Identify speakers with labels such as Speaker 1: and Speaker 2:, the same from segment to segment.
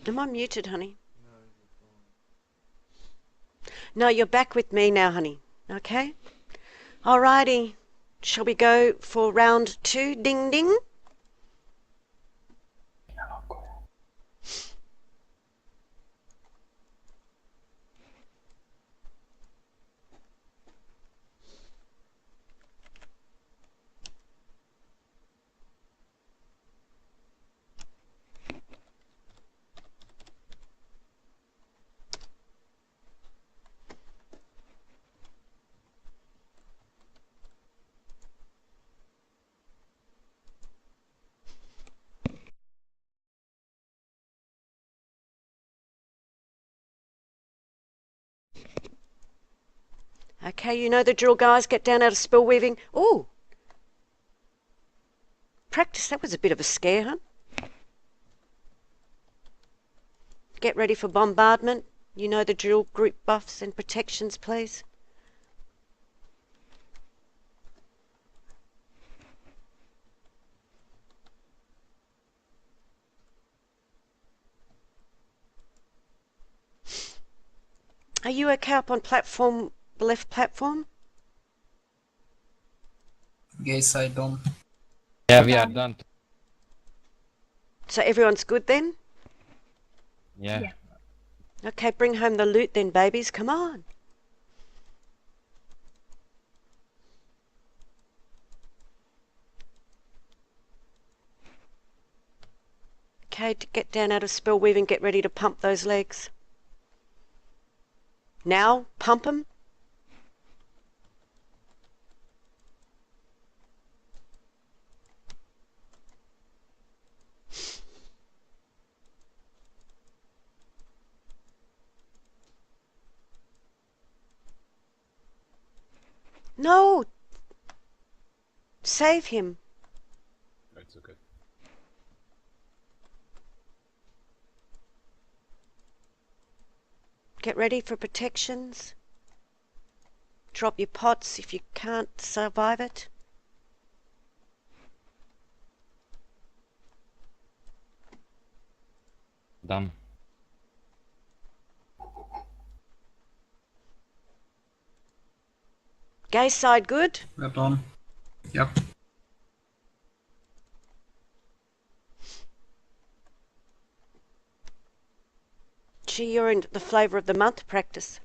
Speaker 1: Am I muted, honey? No, you're back with me now, honey. Okay? Alrighty. Shall we go for round 2? Ding ding. Okay, you know the drill, guys. Get down out of spell weaving. Ooh. Practice. That was a bit of a scare, huh? Get ready for bombardment. You know the drill. Group buffs and protections, please. Are you okay up on platform, the left platform?
Speaker 2: Yes, I don't.
Speaker 3: Yeah, we are done.
Speaker 1: So everyone's good then?
Speaker 3: Yeah.
Speaker 1: Okay, bring home the loot then, babies. Come on. Okay, to get down out of spell weaving, get ready to pump those legs. Now, pump them. No! Save him.
Speaker 4: It's okay.
Speaker 1: Get ready for protections. Drop your pots if you can't survive it.
Speaker 3: Done.
Speaker 1: Gay side good?
Speaker 2: We're done. Yep.
Speaker 1: Gee, you're in the flavour of the month practice.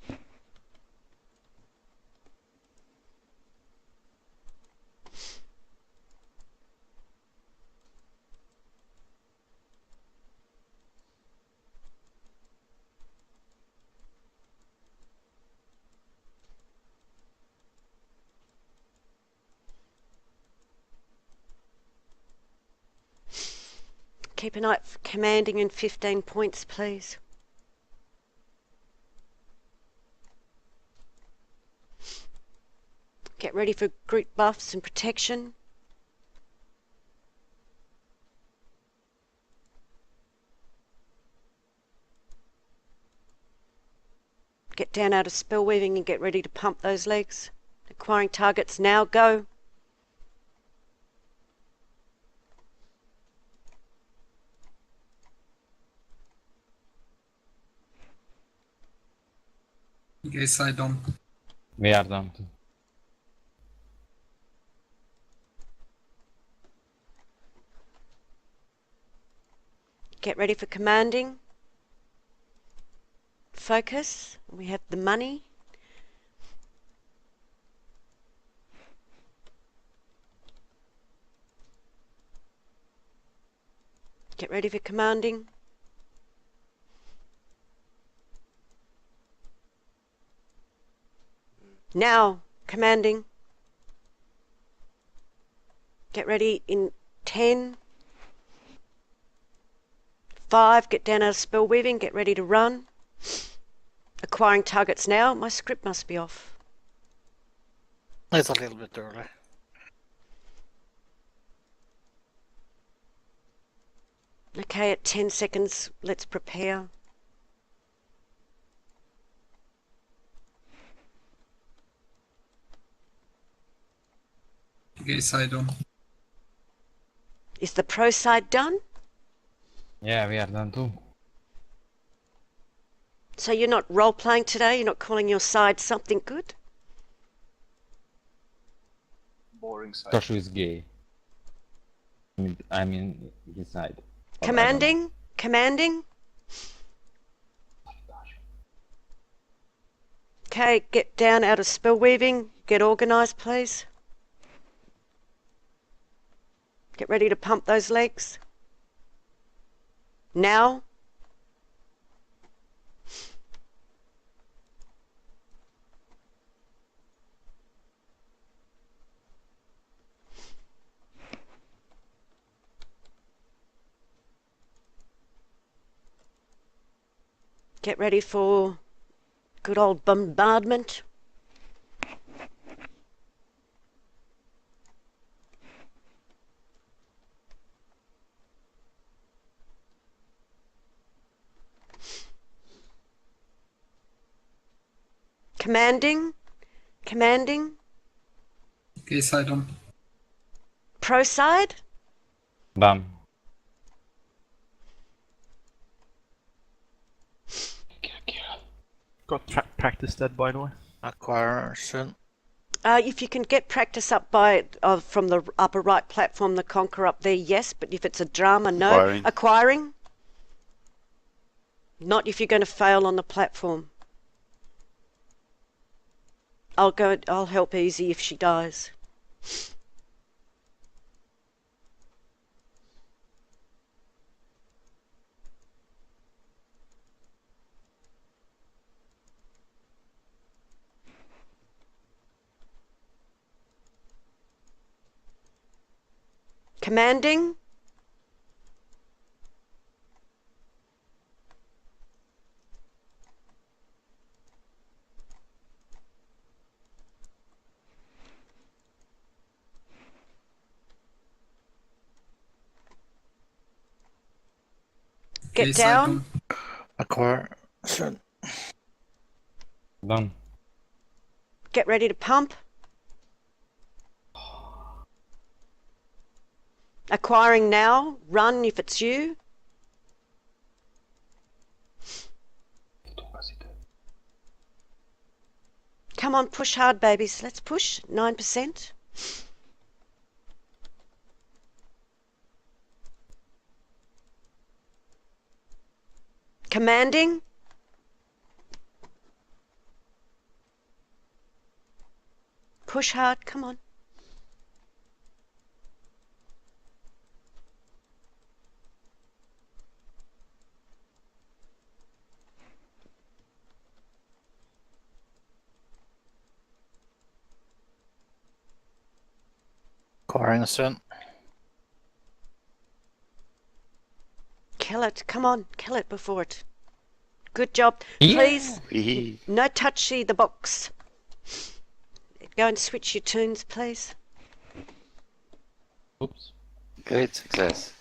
Speaker 1: Keep an eye for commanding in 15 points, please. Get ready for group buffs and protection. Get down out of spell weaving and get ready to pump those legs. Acquiring targets now, go.
Speaker 2: Yes, I don't.
Speaker 3: We are done too.
Speaker 1: Get ready for commanding. Focus. We have the money. Get ready for commanding. Now, commanding. Get ready in 10. 5, get down out of spell weaving, get ready to run. Acquiring targets now. My script must be off.
Speaker 5: It's a little bit early.
Speaker 1: Okay, at 10 seconds, let's prepare.
Speaker 2: Yes, I don't.
Speaker 1: Is the pro side done?
Speaker 3: Yeah, we are done too.
Speaker 1: So you're not role-playing today? You're not calling your side something good?
Speaker 4: Boring side.
Speaker 3: Toshu is gay. I mean, his side. Or I don't know.
Speaker 1: Commanding? Commanding? Okay, get down out of spell weaving. Get organised, please. Get ready to pump those legs. Now. Get ready for good old bombardment. Commanding. Commanding.
Speaker 2: Gay side on.
Speaker 1: Pro side.
Speaker 3: Done.
Speaker 6: Got practice that, by the way.
Speaker 5: Acquire soon.
Speaker 1: If you can get practice up by from the upper right platform, the conquer up there, yes. But if it's a drama, no.
Speaker 7: Acquiring.
Speaker 1: Acquiring. Not if you're going to fail on the platform. I'll help Easy if she dies. Commanding.
Speaker 2: Gay
Speaker 1: Get
Speaker 2: side
Speaker 1: down.
Speaker 2: on.
Speaker 5: Acquire soon.
Speaker 3: Done.
Speaker 1: Get ready to pump. Acquiring now. Run if it's you. Come on, push hard, babies. Let's push. 9%. Commanding. Push hard. Come on.
Speaker 5: Acquiring soon.
Speaker 1: Kill it. Come on. Kill it before it. Good job.
Speaker 3: Yeah.
Speaker 1: Please.
Speaker 7: Hee.
Speaker 1: No touchy the box. Go and switch your tunes, please.
Speaker 3: Oops.
Speaker 7: Great success.